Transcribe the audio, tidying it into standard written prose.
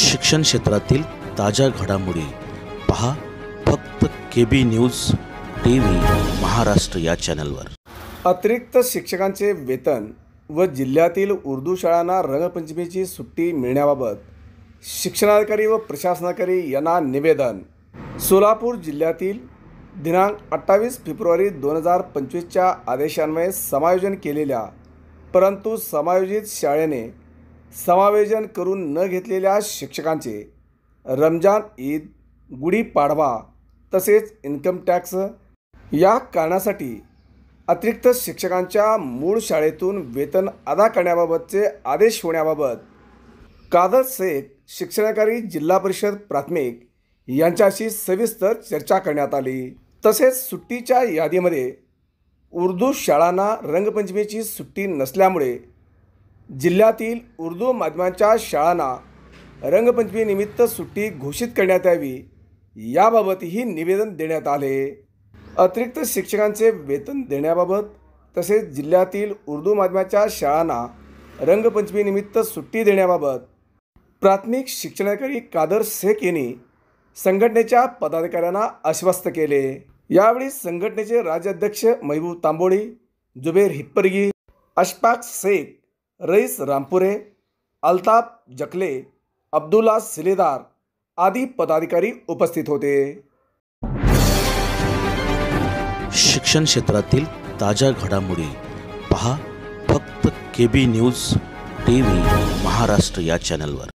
शिक्षण क्षेत्रातील ताज्या घडामोडी पहा फक्त KB न्यूज TV महाराष्ट्र या चॅनलवर। अतिरिक्त शिक्षकांचे वेतन व जिल्ह्यातील उर्दू शाळांना रंगपंचमीची सुट्टी मिळण्याबाबत शिक्षणाधिकारी व प्रशासनाधिकारी यांना निवेदन। सोलापूर जिल्ह्यातील दिनांक 28 फेब्रुवारी 2025च्या आदेशान्वये समायोजन केलेल्या परंतु समायोजित शाळेने समायोजन करून न घेतलेल्या शिक्षकांचे रमजान ईद, गुढीपाडवा तसेच इन्कम टॅक्स या कारणासाठी अतिरिक्त शिक्षकांच्या मूळ शाळेतून वेतन अदा करण्याबाबतचे आदेश होण्याबाबत कादर शेख शिक्षणाधिकारी जिल्हा परिषद प्राथमिक यांच्याशी सविस्तर चर्चा करण्यात आली। तसेच सुट्टीच्या यादीमध्ये उर्दू शाळांना रंगपंचमीची सुट्टी नसल्यामुळे जिल्ह्यातील उर्दू माध्यमांच्या शाळांना रंगपंचमीनिमित्त सुट्टी घोषित करण्यात यावी याबाबतही निवेदन देण्यात आले। अतिरिक्त शिक्षकांचे वेतन देण्याबाबत तसेच जिल्ह्यातील उर्दू माध्यमाच्या शाळांना रंगपंचमीनिमित्त सुट्टी देण्याबाबत प्राथमिक शिक्षणाधिकारी कादर शेख यांनी संघटनेच्या पदाधिकाऱ्यांना आश्वस्त केले। यावेळी संघटनेचे राज्याध्यक्ष महबूब तांबोळी, जुबेर हिप्परगी, अशफाक शेख, रईस रामपुरे, अल्ताफ जकले, अब्दुल्ला सिलेदार आदी पदाधिकारी उपस्थित होते। शिक्षण क्षेत्रातील ताज्या घडामोडी पहा फक्त KB न्यूज TV महाराष्ट्र या चॅनलवर।